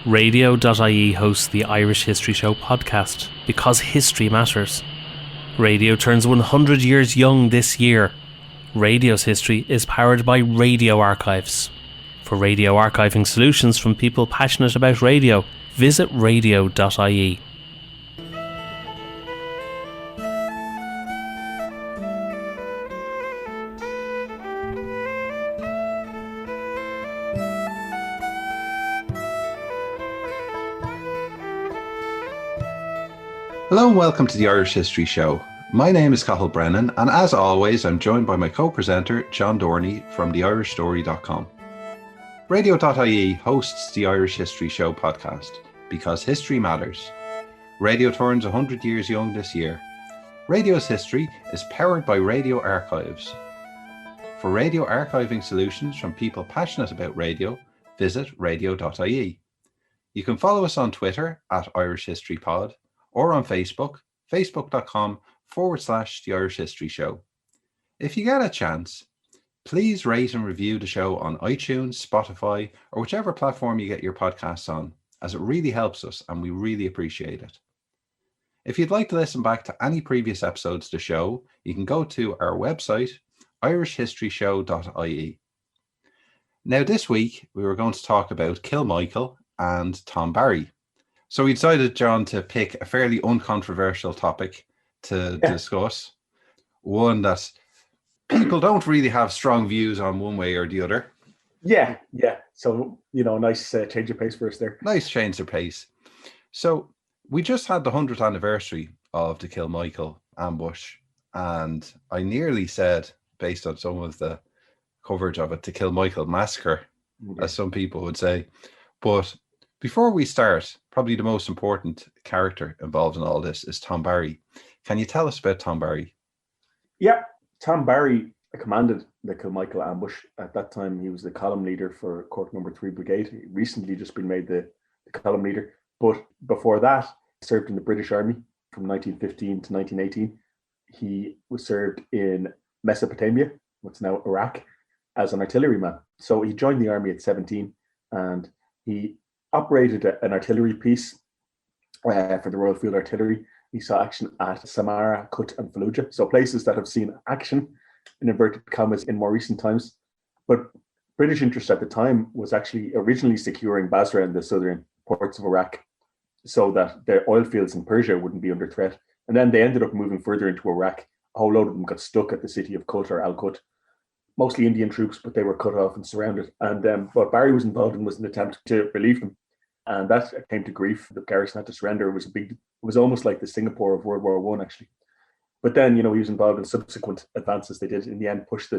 Radio.ie hosts the Irish History Show podcast because history matters. Radio turns 100 years young this year. Radio's history is powered by Radio Archives. For radio archiving solutions from people passionate about radio, visit radio.ie. Hello and welcome to the Irish History Show. My name is Cathal Brennan, and as always, I'm joined by my co-presenter, John Dorney from theirishstory.com. Radio.ie hosts the Irish History Show podcast because history matters. Radio turns 100 years young this year. Radio's history is powered by Radio Archives. For radio archiving solutions from people passionate about radio, visit radio.ie. You can follow us on Twitter at Irish History Pod, or on Facebook, facebook.com/The Irish History Show. If you get a chance, please rate and review the show on iTunes, Spotify, or whichever platform you get your podcasts on, as it really helps us and we really appreciate it. If you'd like to listen back to any previous episodes of the show, you can go to our website, irishhistoryshow.ie. Now this week, we were going to talk about Kilmichael and Tom Barry. So we decided, John, to pick a fairly uncontroversial topic to discuss. One that people don't really have strong views on one way or the other. Yeah. So, nice change of pace for us there. Nice change of pace. So we just had the 100th anniversary of the Kilmichael Ambush. And I nearly said, based on some of the coverage of it, the Kilmichael Massacre, as some people would say. But before we start, probably the most important character involved in all this is Tom Barry. Can you tell us about Tom Barry? Yeah, Tom Barry commanded the Kilmichael Ambush. At that time, he was the column leader for Cork No. 3 Brigade. He recently just been made the column leader. But before that, he served in the British Army from 1915 to 1918. He was served in Mesopotamia, what's now Iraq, as an artilleryman. So he joined the army at 17 and he operated an artillery piece for the Royal Field Artillery. He saw action at Samarra, Kut and Fallujah, so places that have seen action, in inverted commas, in more recent times. But British interest at the time was actually originally securing Basra and the southern ports of Iraq so that their oil fields in Persia wouldn't be under threat. And then they ended up moving further into Iraq. A whole load of them got stuck at the city of Kut or Al-Kut, mostly Indian troops, but they were cut off and surrounded. And what Barry was involved in was an attempt to relieve them. And that came to grief. The garrison had to surrender. It was almost like the Singapore of World War I, actually. But then, he was involved in subsequent advances. They did, in the end, push the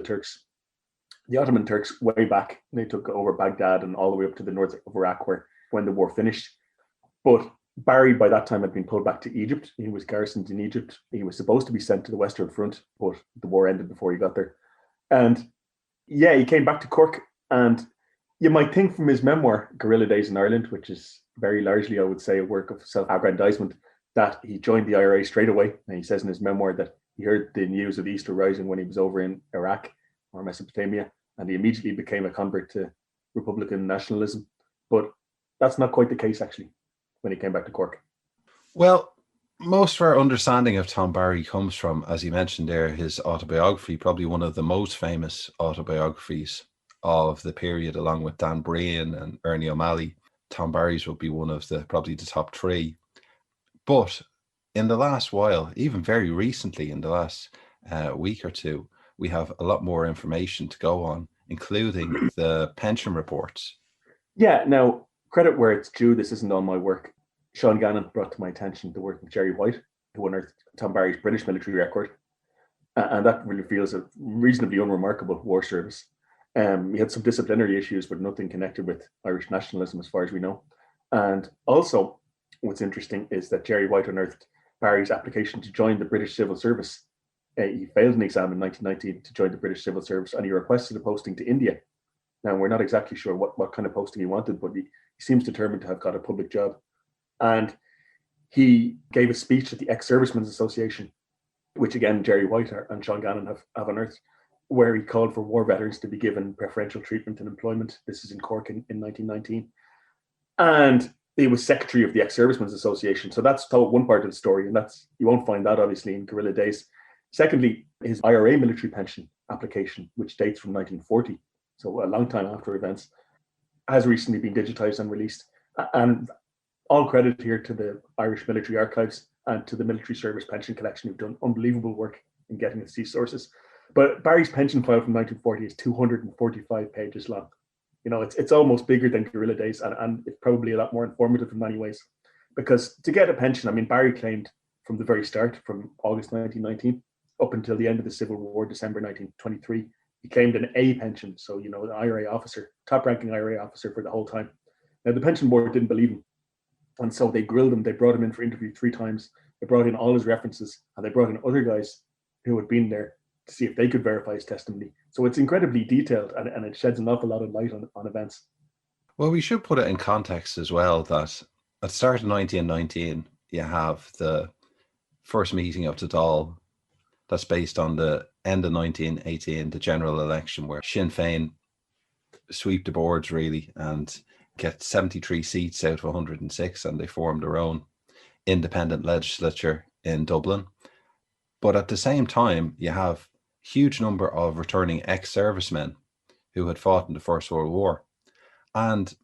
Ottoman Turks way back. They took over Baghdad and all the way up to the north of Iraq, when the war finished. But Barry, by that time, had been pulled back to Egypt. He was garrisoned in Egypt. He was supposed to be sent to the Western Front, but the war ended before he got there. And he came back to Cork, and you might think from his memoir, Guerrilla Days in Ireland, which is very largely, I would say, a work of self-aggrandizement, that he joined the IRA straight away. And he says in his memoir that he heard the news of the Easter Rising when he was over in Iraq or Mesopotamia, and he immediately became a convert to Republican nationalism. But that's not quite the case, actually, when he came back to Cork. Well, most of our understanding of Tom Barry comes from, as you mentioned there, his autobiography, probably one of the most famous autobiographies of the period, along with Dan Breen and Ernie O'Malley. Tom Barry's would be one of probably the top three. But in the last while, even very recently, in the last week or two, we have a lot more information to go on, including the pension reports. Yeah, now, credit where it's due, this isn't all my work. Sean Gannon brought to my attention the work of Jerry White, who unearthed Tom Barry's British military record. And that really feels a reasonably unremarkable war service. He had some disciplinary issues, but nothing connected with Irish nationalism, as far as we know. And also, what's interesting is that Jerry White unearthed Barry's application to join the British Civil Service. He failed an exam in 1919 to join the British Civil Service, and he requested a posting to India. Now, we're not exactly sure what kind of posting he wanted, but he seems determined to have got a public job. And he gave a speech at the Ex-Servicemen's Association, which again, Jerry White and Sean Gannon have unearthed, where he called for war veterans to be given preferential treatment and employment. This is in Cork in 1919. And he was secretary of the Ex-Servicemen's Association. So that's one part of the story, and you won't find that obviously in guerrilla days. Secondly, his IRA military pension application, which dates from 1940, so a long time after events, has recently been digitized and released. And all credit here to the Irish Military Archives and to the Military Service Pension Collection, who've done unbelievable work in getting us these sources. But Barry's pension file from 1940 is 245 pages long. It's almost bigger than guerrilla days, and it's probably a lot more informative in many ways. Because to get a pension, Barry claimed from the very start, from August 1919 up until the end of the Civil War, December 1923, he claimed an A pension. So, the IRA officer, top-ranking IRA officer for the whole time. Now, the pension board didn't believe him. And so they grilled him. They brought him in for interview 3 times. They brought in all his references, and they brought in other guys who had been there to see if they could verify his testimony. So it's incredibly detailed, and it sheds an awful lot of light on events. Well, we should put it in context as well that at the start of 1919, you have the first meeting of the Dáil that's based on the end of 1918, the general election, where Sinn Féin sweep the boards really and get 73 seats out of 106, and they form their own independent legislature in Dublin. But at the same time, you have a huge number of returning ex-servicemen who had fought in the First World War. And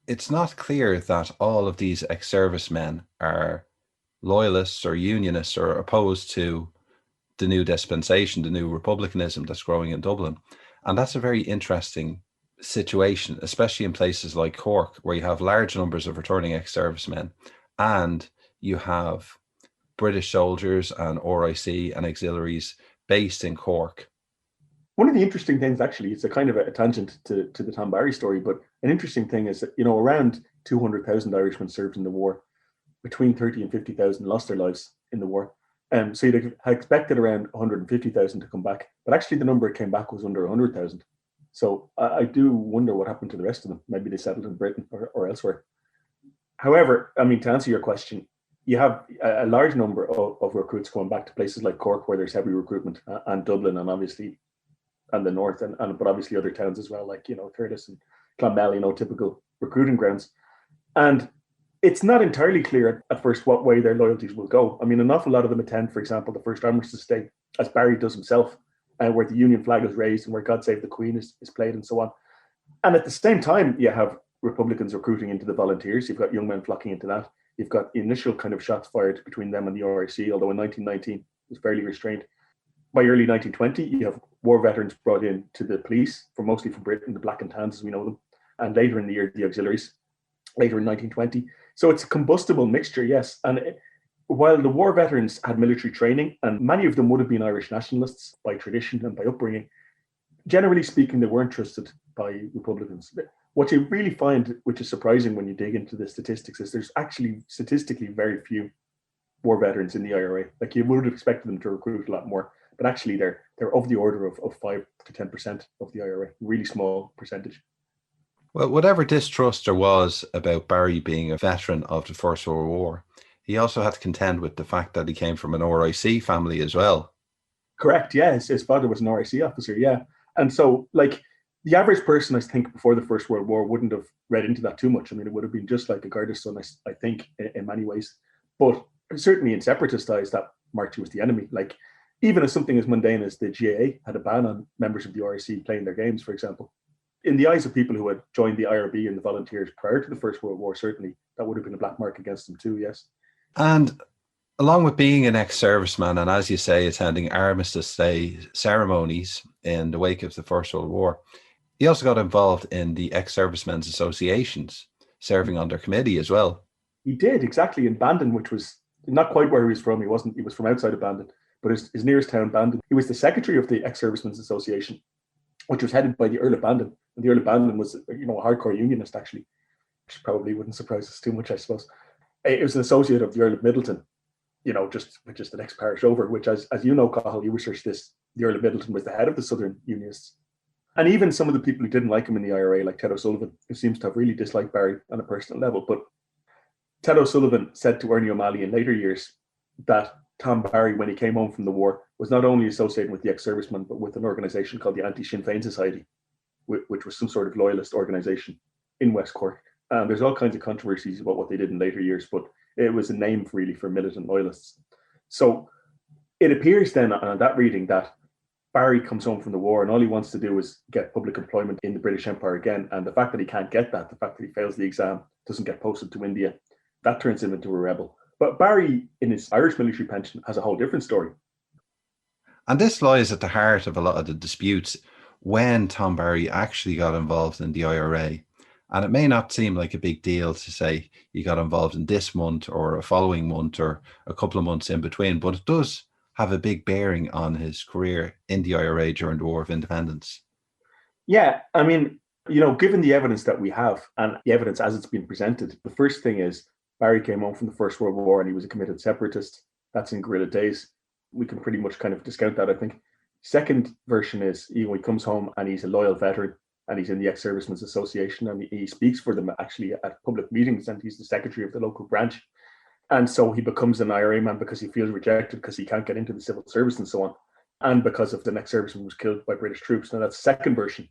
it's not clear that all of these ex-servicemen are loyalists or unionists or opposed to the new dispensation, the new republicanism that's growing in Dublin. And that's a very interesting situation, especially in places like Cork, where you have large numbers of returning ex-servicemen and you have British soldiers and RIC and auxiliaries based in Cork. One of the interesting things, actually, it's a kind of a tangent to the Tom Barry story, but an interesting thing is that, around 200,000 Irishmen served in the war. Between 30 and 50,000 lost their lives in the war. So you'd have expected around 150,000 to come back, but actually the number that came back was under 100,000. So I do wonder what happened to the rest of them. Maybe they settled in Britain or elsewhere. However, to answer your question, you have a large number of recruits going back to places like Cork, where there's heavy recruitment, and Dublin, and obviously, and the north, but obviously other towns as well, like, Curtis and Clonmel, typical recruiting grounds. And it's not entirely clear at first what way their loyalties will go. An awful lot of them attend, for example, the First Armistice Day, as Barry does himself, where the Union flag is raised and where God Save the Queen is played and so on. And at the same time, you have Republicans recruiting into the Volunteers. You've got young men flocking into that. You've got the initial kind of shots fired between them and the RIC, although in 1919 it was fairly restrained. By early 1920, you have war veterans brought in to the police, mostly from Britain, the Black and Tans as we know them, and later in the year, the Auxiliaries, later in 1920. So it's a combustible mixture, yes. And while the war veterans had military training, and many of them would have been Irish nationalists by tradition and by upbringing, generally speaking, they weren't trusted by Republicans. What you really find, which is surprising when you dig into the statistics, is there's actually statistically very few war veterans in the IRA. Like, you would have expected them to recruit a lot more, but actually they're of the order of 5 to 10% of the IRA, really small percentage. Well, whatever distrust there was about Barry being a veteran of the First World War, he also had to contend with the fact that he came from an RIC family as well. Correct, yeah. His father was an RIC officer, yeah. And so, like, the average person, I think, before the First World War wouldn't have read into that too much. It would have been just like a Garda's son, I think, in many ways. But certainly in separatist eyes, that marked you as the enemy. Like, even as something as mundane as the GAA had a ban on members of the RIC playing their games, for example. In the eyes of people who had joined the IRB and the Volunteers prior to the First World War, certainly that would have been a black mark against them too, yes. And along with being an ex-serviceman and, as you say, attending Armistice Day ceremonies in the wake of the First World War, he also got involved in the ex-servicemen's associations, serving on their committee as well. He did, exactly, in Bandon, which was not quite where he was from. He was from outside of Bandon, but his nearest town, Bandon. He was the secretary of the ex-servicemen's association, which was headed by the Earl of Bandon. And the Earl of Bandon was, a hardcore unionist, actually, which probably wouldn't surprise us too much, I suppose. It was an associate of the Earl of Middleton, which is the next parish over, which, as you know, Cathal, you researched this, the Earl of Middleton was the head of the Southern Unionists. And even some of the people who didn't like him in the IRA, like Ted O'Sullivan, who seems to have really disliked Barry on a personal level. But Ted O'Sullivan said to Ernie O'Malley in later years that Tom Barry, when he came home from the war, was not only associated with the ex-servicemen, but with an organisation called the Anti-Sinn Féin Society, which was some sort of loyalist organisation in West Cork. There's all kinds of controversies about what they did in later years, but it was a name really for militant loyalists. So it appears then on that reading that Barry comes home from the war and all he wants to do is get public employment in the British Empire again. And the fact that he can't get that, the fact that he fails the exam, doesn't get posted to India, that turns him into a rebel. But Barry, in his Irish military pension, has a whole different story. And this lies at the heart of a lot of the disputes when Tom Barry actually got involved in the IRA. And it may not seem like a big deal to say he got involved in this month or a following month or a couple of months in between, but it does have a big bearing on his career in the IRA during the War of Independence. Yeah, I mean, given the evidence that we have and the evidence as it's been presented, the first thing is Barry came home from the First World War and he was a committed separatist. That's in guerrilla days. We can pretty much kind of discount that, I think. Second version is he comes home and he's a loyal veteran and he's in the Ex-Servicemen's Association and he speaks for them actually at public meetings and he's the secretary of the local branch. And so he becomes an IRA man because he feels rejected because he can't get into the civil service and so on. And because of the ex-serviceman was killed by British troops. Now that's the second version.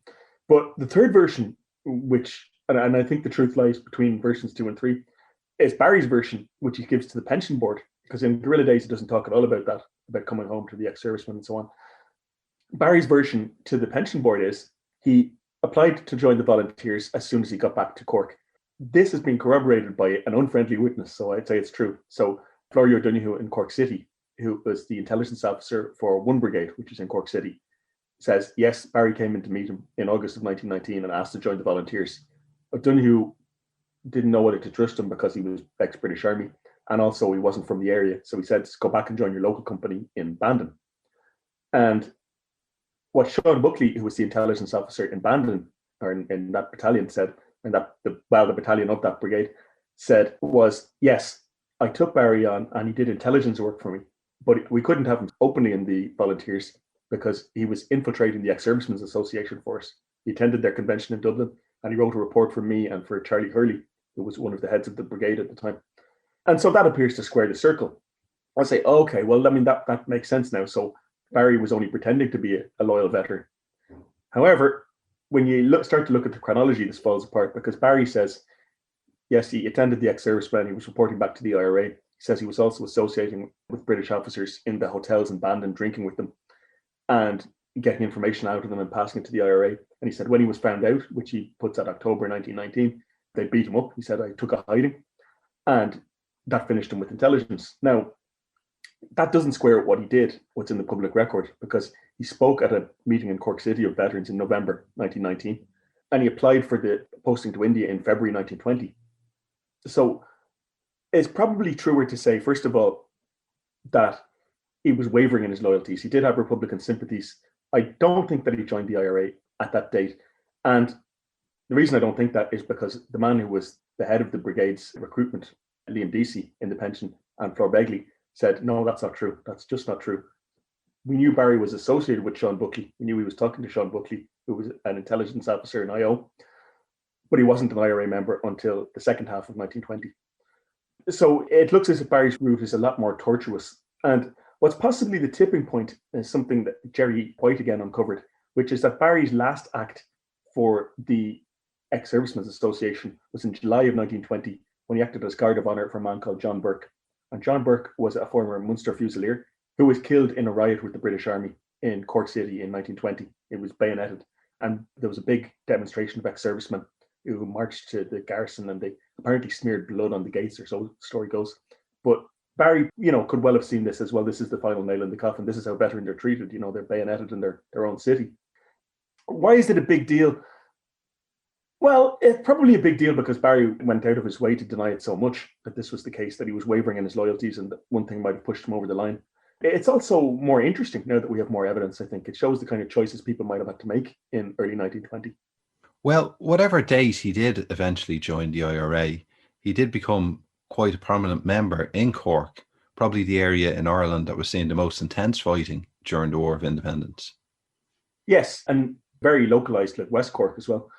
But the third version, which, and I think the truth lies between versions 2 and 3, is Barry's version, which he gives to the pension board. Because in guerrilla days, he doesn't talk at all about that, about coming home to the ex-servicemen and so on. Barry's version to the pension board is he applied to join the volunteers as soon as he got back to Cork. This has been corroborated by an unfriendly witness, so I'd say it's true. So Florrie O'Donoghue in Cork City, who was the intelligence officer for 1 Brigade, which is in Cork City, says, yes, Barry came in to meet him in August of 1919 and asked to join the volunteers. O'Donoghue didn't know whether to trust him because he was ex-British Army, and also he wasn't from the area. So he said, go back and join your local company in Bandon. And what Sean Buckley, who was the intelligence officer in Bandon, or in that battalion, said, and the battalion of that brigade said was, yes, I took Barry on and he did intelligence work for me, but we couldn't have him openly in the volunteers because he was infiltrating the Ex-Servicemen's Association for us. He attended their convention in Dublin and he wrote a report for me and for Charlie Hurley, who was one of the heads of the brigade at the time. And so that appears to square the circle. I say, okay, well, I mean, that makes sense now. So Barry was only pretending to be a loyal veteran. However, when you start to look at the chronology, this falls apart because Barry says, yes, he attended the ex-servicemen, he was reporting back to the IRA. He says he was also associating with British officers in the hotels in Bandon, drinking with them and getting information out of them and passing it to the IRA. And he said when he was found out, which he puts at October 1919, they beat him up. He said, I took a hiding. And that finished him with intelligence. Now, that doesn't square what he did, what's in the public record, because he spoke at a meeting in Cork City of veterans in November 1919, and he applied for the posting to India in February 1920. So it's probably truer to say, first of all, that he was wavering in his loyalties. He did have Republican sympathies. I don't think that he joined the IRA at that date. And the reason I don't think that is because the man who was the head of the brigade's recruitment, Liam Deasy in the pension, and Flor Begley, said, no, that's not true. That's just not true. We knew Barry was associated with Sean Buckley. We knew he was talking to Sean Buckley, who was an intelligence officer in IO, but he wasn't an IRA member until the second half of 1920. So it looks as if Barry's route is a lot more tortuous. And what's possibly the tipping point is something that Jerry White again uncovered, which is that Barry's last act for the Ex-Servicemen's Association was in July of 1920, when he acted as guard of honour for a man called John Burke. And John Burke was a former Munster Fusilier who was killed in a riot with the British Army in Cork City in 1920. It was bayoneted. And there was a big demonstration of ex-servicemen who marched to the garrison and they apparently smeared blood on the gates, or so the story goes. But Barry, could well have seen this as well. This is the final nail in the coffin. This is how veterans are treated. They're bayoneted in their own city. Why is it a big deal? Well, it's probably a big deal because Barry went out of his way to deny it so much that this was the case, that he was wavering in his loyalties, and that one thing might have pushed him over the line. It's also more interesting now that we have more evidence, I think. It shows the kind of choices people might have had to make in early 1920. Well, whatever date he did eventually join the IRA, he did become quite a prominent member in Cork, probably the area in Ireland that was seeing the most intense fighting during the War of Independence. Yes, and very localised, like West Cork as well.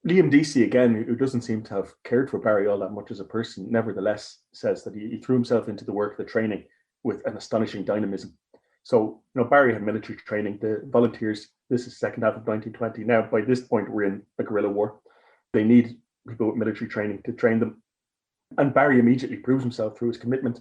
Liam Deasy, again, who doesn't seem to have cared for Barry all that much as a person, nevertheless says that he threw himself into the work, the training, with an astonishing dynamism. So, Barry had military training. The volunteers, this is second half of 1920. Now, by this point, we're in a guerrilla war. They need people with military training to train them. And Barry immediately proves himself through his commitment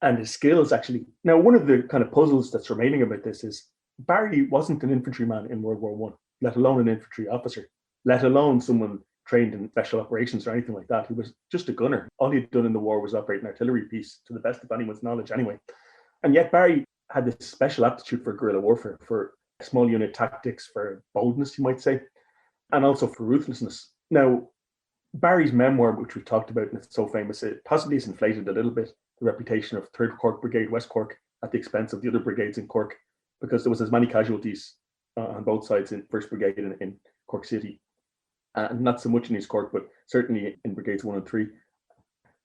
and his skills, actually. Now, one of the kind of puzzles that's remaining about this is Barry wasn't an infantryman in World War One, let alone an infantry officer, let alone someone trained in special operations or anything like that. He was just a gunner. All he'd done in the war was operate an artillery piece, to the best of anyone's knowledge anyway. And yet Barry had this special aptitude for guerrilla warfare, for small unit tactics, for boldness, you might say, and also for ruthlessness. Now, Barry's memoir, which we've talked about, and it's so famous, it possibly has inflated a little bit the reputation of 3rd Cork Brigade, West Cork, at the expense of the other brigades in Cork, because there was as many casualties on both sides in 1st Brigade in Cork City, and not so much in East Cork, but certainly in Brigades 1 and 3.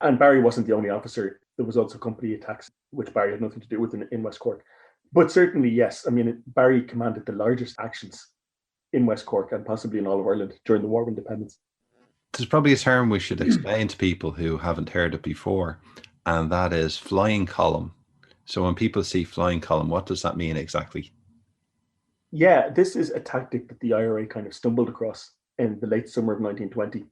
And Barry wasn't the only officer. There was also company attacks, which Barry had nothing to do with in West Cork. But certainly, yes, I mean, Barry commanded the largest actions in West Cork and possibly in all of Ireland during the War of Independence. There's probably a term we should explain to people who haven't heard it before, and that is flying column. So when people see flying column, what does that mean exactly? Yeah, this is a tactic that the IRA kind of stumbled across in the late summer of 1920.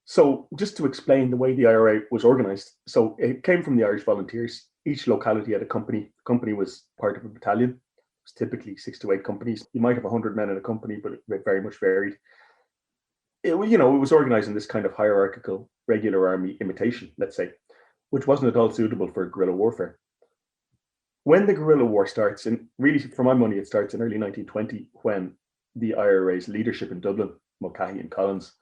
So just to explain the way the IRA was organized, so it came from the Irish Volunteers. Each locality had a company. The company was part of a battalion. It was typically 6 to 8 companies. You might have 100 men in a company, but it very much varied. It was organized in this kind of hierarchical regular army imitation, let's say, which wasn't at all suitable for guerrilla warfare. When the guerrilla war starts, and really, for my money, it starts in early 1920, when the IRA's leadership in Dublin, Mulcahy and Collins,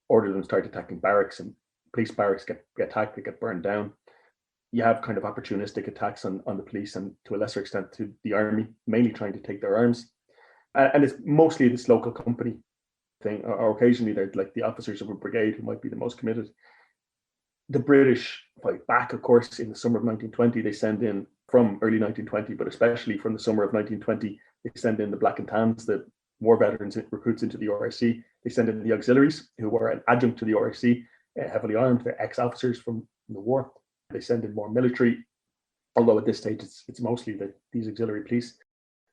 ordered them to start attacking barracks, and police barracks get attacked, they get burned down. You have kind of opportunistic attacks on the police and to a lesser extent to the army, mainly trying to take their arms. And it's mostly this local company thing, or occasionally they're like the officers of a brigade who might be the most committed. The British fight back, of course, in the summer of 1920. They send in, from early 1920, but especially from the summer of 1920, they send in the Black and Tans, the war veterans, recruits into the RSC. They send in the Auxiliaries, who were an adjunct to the RSC, heavily armed. They're ex-officers from the war. They send in more military, although at this stage it's mostly these auxiliary police.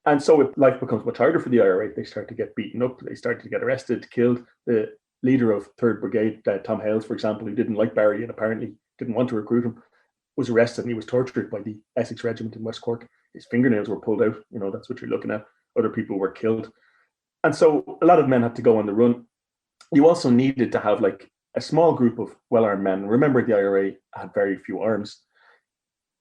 And so life becomes much harder for the IRA. They start to get beaten up. They start to get arrested, killed. The leader of 3rd Brigade, Tom Hales, for example, who didn't like Barry and apparently didn't want to recruit him, was arrested and he was tortured by the Essex Regiment in West Cork. His fingernails were pulled out. That's what you're looking at. Other people were killed. And so a lot of men had to go on the run. You also needed to have like a small group of well-armed men. Remember, the IRA had very few arms.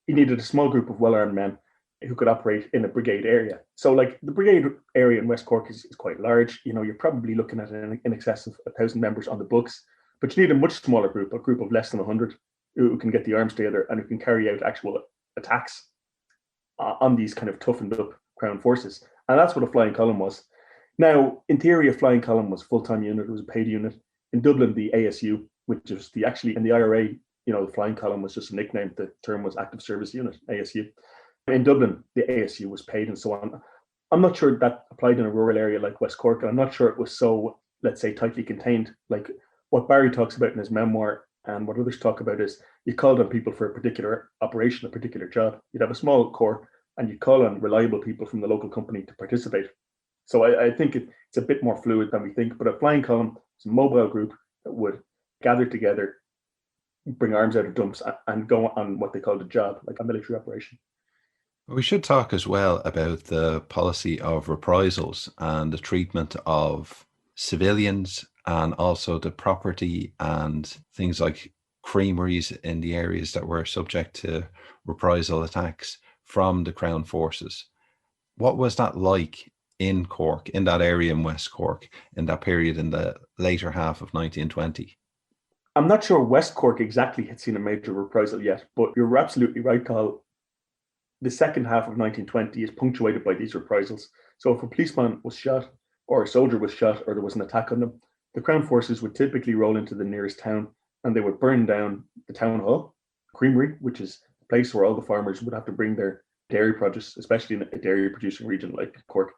You needed a small group of well-armed men who could operate in a brigade area. So like the brigade area in West Cork is quite large. You're probably looking at in excess of 1,000 members on the books, but you need a much smaller group, a group of less than 100 who can get the arms together and who can carry out actual attacks on these kind of toughened up Crown forces. And that's what a flying column was. Now, in theory, a flying column was a full-time unit. It was a paid unit. In Dublin, the ASU, which is in the IRA, the flying column was just a nickname. The term was active service unit, ASU. In Dublin, the ASU was paid and so on. I'm not sure that applied in a rural area like West Cork, and I'm not sure it was so, let's say, tightly contained. Like what Barry talks about in his memoir and what others talk about is you called on people for a particular operation, a particular job. You'd have a small corps and you'd call on reliable people from the local company to participate. So I think it's a bit more fluid than we think, but a flying column is a mobile group that would gather together, bring arms out of dumps and go on what they called a job, like a military operation. We should talk as well about the policy of reprisals and the treatment of civilians and also the property and things like creameries in the areas that were subject to reprisal attacks from the Crown forces. What was that like in Cork, in that area in West Cork, in that period in the later half of 1920? I'm not sure West Cork exactly had seen a major reprisal yet, but you're absolutely right, Carl. The second half of 1920 is punctuated by these reprisals. So if a policeman was shot or a soldier was shot or there was an attack on them, the Crown forces would typically roll into the nearest town and they would burn down the town hall, creamery, which is a place where all the farmers would have to bring their dairy produce, especially in a dairy producing region like Cork.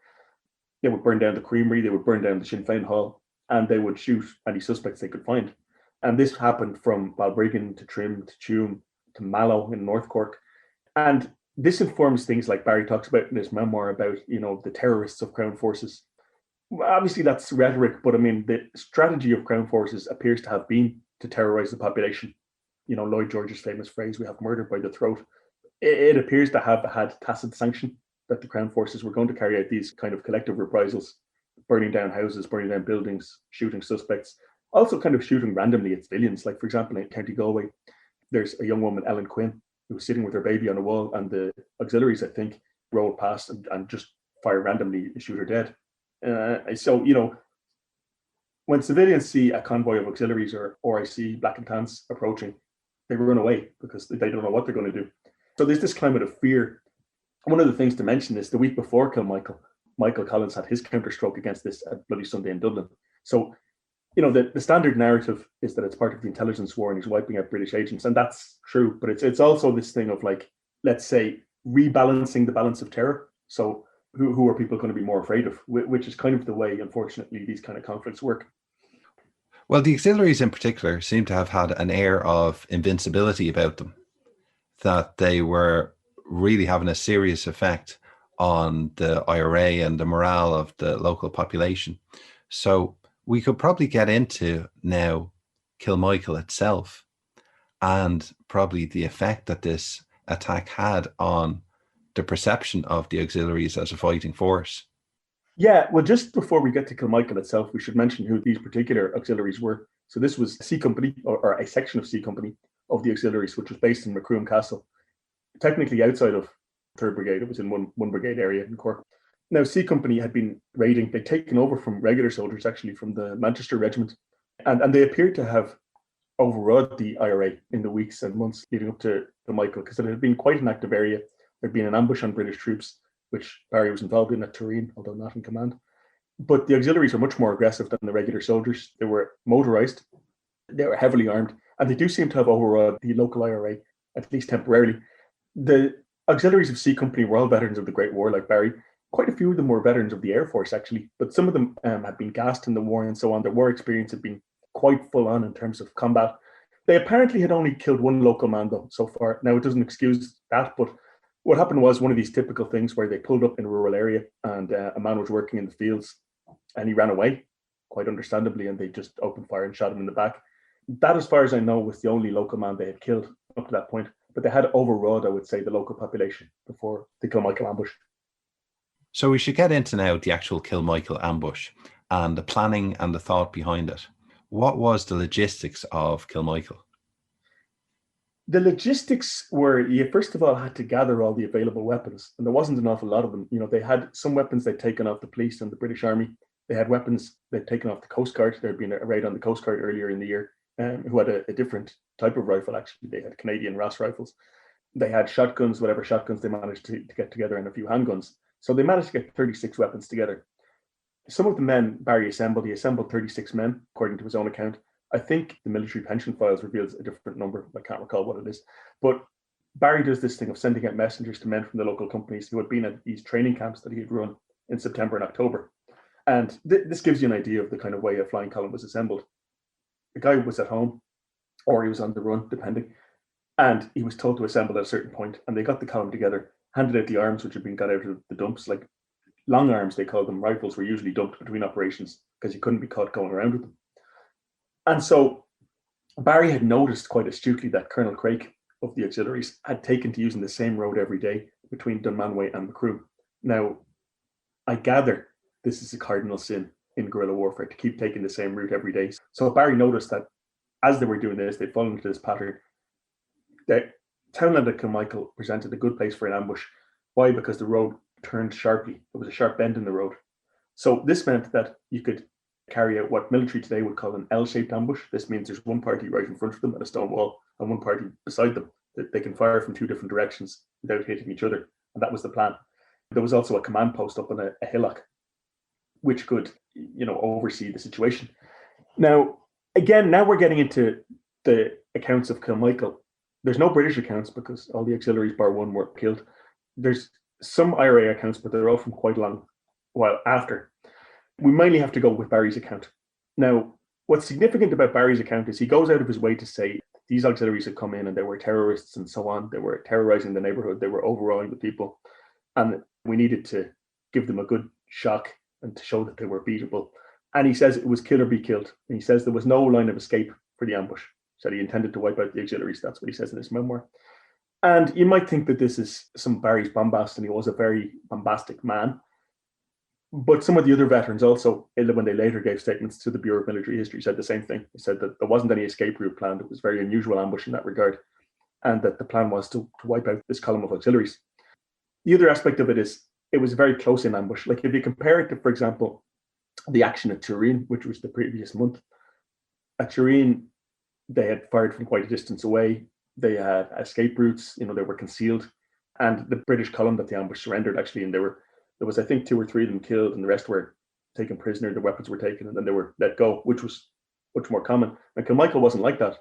They would burn down the creamery, they would burn down the Sinn Féin hall, and they would shoot any suspects they could find. And this happened from Balbriggan to Trim to Tuam to Mallow in North Cork. And this informs things like Barry talks about in his memoir about, the terrorists of Crown forces. Obviously, that's rhetoric, but I mean, the strategy of Crown forces appears to have been to terrorize the population. You know, Lloyd George's famous phrase, "We have murder by the throat." It appears to have had tacit sanction that the Crown forces were going to carry out these kind of collective reprisals, burning down houses, burning down buildings, shooting suspects, also kind of shooting randomly at civilians. Like, for example, in County Galway, there's a young woman, Ellen Quinn, who was sitting with her baby on a wall, and the auxiliaries, I think, rolled past and just fire randomly and shoot her dead. So, you know, when civilians see a convoy of auxiliaries or RIC black and tans approaching, they run away because they don't know what they're going to do. So there's this climate of fear. One of the things to mention is the week before Kilmichael, Michael Collins had his counterstroke against this at Bloody Sunday in Dublin. So, you know, the standard narrative is that it's part of the intelligence war and he's wiping out British agents. And that's true. But it's also this thing of, like, let's say, rebalancing the balance of terror. So who are people going to be more afraid of, which is kind of the way, unfortunately, these kind of conflicts work. Well, the auxiliaries in particular seem to have had an air of invincibility about them, that they were really having a serious effect on the IRA and the morale of the local population. So we could probably get into now Kilmichael itself and probably the effect that this attack had on the perception of the auxiliaries as a fighting force. Yeah, well, just before we get to Kilmichael itself, we should mention who these particular auxiliaries were. So this was C Company, or a section of C Company of the auxiliaries, which was based in Macroom Castle, technically outside of 3rd Brigade. It was in one brigade area in Cork. Now, C Company had been raiding. They'd taken over from regular soldiers, actually, from the Manchester Regiment. And they appeared to have overawed the IRA in the weeks and months leading up to Kilmichael, because it had been quite an active area. There'd been an ambush on British troops, which Barry was involved in at Turin, although not in command. But the auxiliaries were much more aggressive than the regular soldiers. They were motorized, they were heavily armed, and they do seem to have overawed the local IRA, at least temporarily. The auxiliaries of C Company were all veterans of the Great War, like Barry. Quite a few of them were veterans of the Air Force, actually, but some of them had been gassed in the war and so on. Their war experience had been quite full on in terms of combat. They apparently had only killed one local man, though, so far. Now, it doesn't excuse that, but what happened was one of these typical things where they pulled up in a rural area and a man was working in the fields and he ran away, quite understandably, and they just opened fire and shot him in the back. That, as far as I know, was the only local man they had killed up to that point. But they had overawed, I would say, the local population before the Kilmichael ambush. So we should get into now the actual Kilmichael ambush and the planning and the thought behind it. What was the logistics of Kilmichael? The logistics were, you first of all had to gather all the available weapons, and there wasn't an awful lot of them. You know, they had some weapons they'd taken off the police and the British Army. They had weapons they'd taken off the Coast Guard. There had been a raid on the Coast Guard earlier in the year, who had a different type of rifle, actually. They had Canadian Ross rifles. They had shotguns, whatever shotguns they managed to get together, and a few handguns. So they managed to get 36 weapons together. Some of the men Barry assembled, he assembled 36 men, according to his own account. I think the military pension files reveals a different number. I can't recall what it is. But Barry does this thing of sending out messengers to men from the local companies who had been at these training camps that he had run in September and October. And this gives you an idea of the kind of way a flying column was assembled. The guy was at home, or he was on the run, depending. And he was told to assemble at a certain point, and they got the column together, handed out the arms which had been got out of the dumps, like long arms, they called them. Rifles were usually dumped between operations because you couldn't be caught going around with them. And so Barry had noticed quite astutely that Colonel Craig of the auxiliaries had taken to using the same road every day between Dunmanway and Macroom. Now, I gather this is a cardinal sin in guerrilla warfare, to keep taking the same route every day. So Barry noticed that as they were doing this, they'd fallen into this pattern. The townland at Kilmichael presented a good place for an ambush. Why? Because the road turned sharply. There was a sharp bend in the road. So this meant that you could carry out what military today would call an L-shaped ambush. This means there's one party right in front of them at a stone wall and one party beside them. That they can fire from two different directions without hitting each other. And that was the plan. There was also a command post up on a hillock, which could, oversee the situation. Now, again, now we're getting into the accounts of Kilmichael. There's no British accounts because all the auxiliaries bar one were killed. There's some IRA accounts, but they're all from quite a long while after. We mainly have to go with Barry's account. Now, what's significant about Barry's account is he goes out of his way to say these auxiliaries had come in and they were terrorists and so on. They were terrorizing the neighborhood. They were overawing the people. And we needed to give them a good shock and to show that they were beatable. And he says it was kill or be killed. And he says there was no line of escape for the ambush. So he intended to wipe out the auxiliaries. That's what he says in his memoir. And you might think that this is some Barry's bombast, and he was a very bombastic man. But some of the other veterans also, when they later gave statements to the Bureau of Military History, said the same thing. They said that there wasn't any escape route planned. It was a very unusual ambush in that regard, and that the plan was to wipe out this column of auxiliaries. The other aspect of it is it was a very close-in ambush. Like if you compare it to, for example, the action at Turin, which was the previous month. At Turin, they had fired from quite a distance away. They had escape routes, they were concealed. And the British column that the ambush surrendered, actually, and there was, I think, 2 or 3 of them killed, and the rest were taken prisoner. The weapons were taken, and then they were let go, which was much more common. And Kilmichael wasn't like that.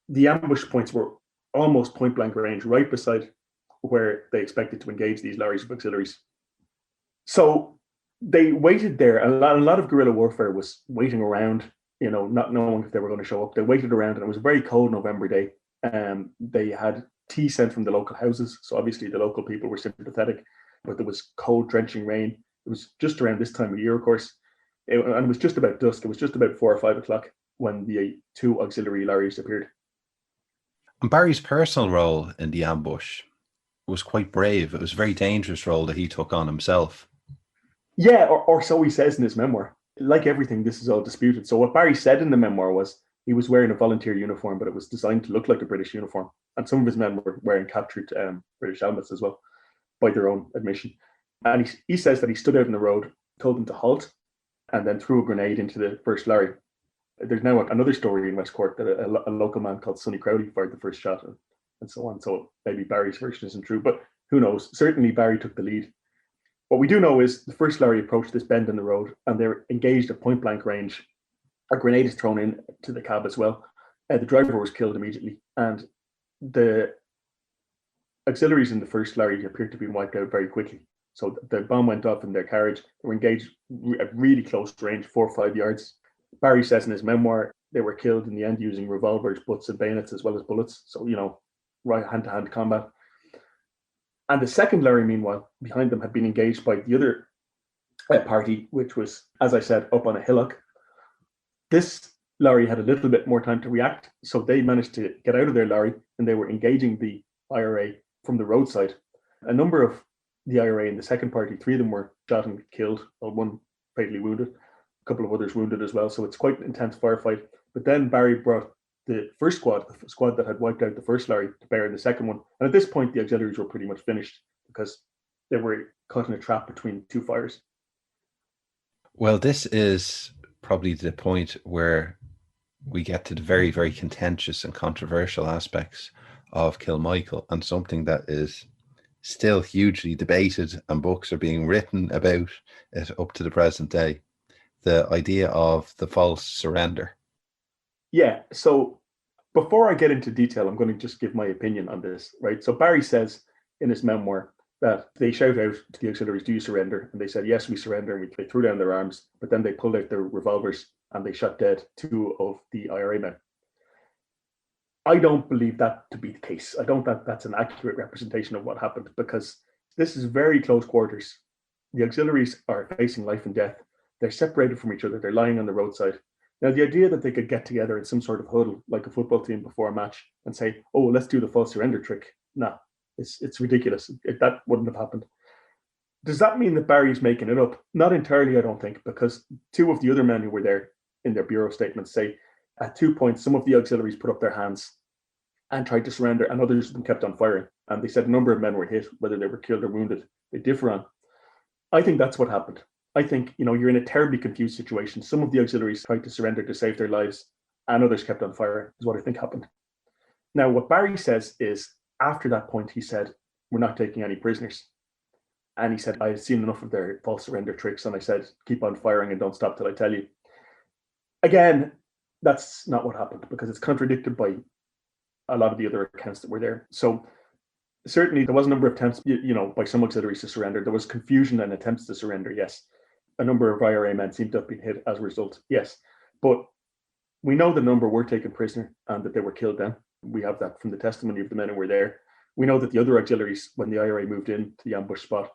The ambush points were almost point-blank range, right beside where they expected to engage these lorries of auxiliaries. So they waited there. A lot of guerrilla warfare was waiting around, not knowing if they were going to show up. They waited around, and it was a very cold November day. They had tea sent from the local houses. So obviously the local people were sympathetic, but there was cold, drenching rain. It was just around this time of year, of course. And it was just about dusk. It was just about 4 or 5 o'clock when the 2 auxiliary lorries appeared. And Barry's personal role in the ambush was quite brave. It was a very dangerous role that he took on himself. Yeah, or so he says in his memoir. Like everything, this is all disputed. So what Barry said in the memoir was he was wearing a volunteer uniform, but it was designed to look like a British uniform. And some of his men were wearing captured British helmets as well, by their own admission. And he says that he stood out in the road, told them to halt, and then threw a grenade into the first lorry. There's now another story in West Cork that a local man called Sonny Crowley fired the first shot, and so on. So maybe Barry's version isn't true, but who knows? Certainly Barry took the lead. What we do know is the first lorry approached this bend in the road, and they're engaged at point blank range. A grenade is thrown in to the cab as well. The driver was killed immediately, and the auxiliaries in the first lorry appeared to be wiped out very quickly. So the bomb went off in their carriage. They were engaged at really close range, 4 or 5 yards. Barry says in his memoir they were killed in the end using revolvers, butts, and bayonets, as well as bullets. So, right hand-to-hand combat. And the second lorry, meanwhile, behind them had been engaged by the other party, which was, as I said, up on a hillock. This lorry had a little bit more time to react, so they managed to get out of their lorry, and they were engaging the IRA from the roadside. A number of the IRA in the second party, 3 of them were shot and killed, or 1 fatally wounded, a couple of others wounded as well. So it's quite an intense firefight. But then Barry brought the first squad, the squad that had wiped out the first lorry, to bear in the second one. And at this point, the auxiliaries were pretty much finished because they were caught in a trap between 2 fires. Well, this is probably the point where we get to the very, very contentious and controversial aspects of Kilmichael, and something that is still hugely debated, and books are being written about it up to the present day. The idea of the false surrender. Yeah, so before I get into detail, I'm going to just give my opinion on this, right? So Barry says in his memoir that they shout out to the auxiliaries, "Do you surrender?" And they said, "Yes, we surrender." And they threw down their arms, but then they pulled out their revolvers and they shot dead 2 of the IRA men. I don't believe that to be the case. I don't think that's an accurate representation of what happened, because this is very close quarters. The auxiliaries are facing life and death. They're separated from each other. They're lying on the roadside. Now, the idea that they could get together in some sort of huddle, like a football team before a match, and say, "Oh, let's do the false surrender trick," no, it's ridiculous. That wouldn't have happened. Does that mean that Barry's making it up? Not entirely, I don't think, because 2 of the other men who were there in their bureau statements say at 2 points, some of the auxiliaries put up their hands and tried to surrender, and others of them kept on firing. And they said a number of men were hit, whether they were killed or wounded. They differ on. I think that's what happened. I think, you're in a terribly confused situation. Some of the auxiliaries tried to surrender to save their lives, and others kept on firing, is what I think happened. Now, what Barry says is, after that point, he said, "We're not taking any prisoners." And he said, "I had seen enough of their false surrender tricks," and I said, "Keep on firing and don't stop till I tell you." Again, that's not what happened, because it's contradicted by a lot of the other accounts that were there. So certainly there was a number of attempts, by some auxiliaries to surrender. There was confusion and attempts to surrender, yes. A number of IRA men seem to have been hit as a result, yes. But we know the number were taken prisoner and that they were killed then. We have that from the testimony of the men who were there. We know that the other auxiliaries, when the IRA moved in to the ambush spot,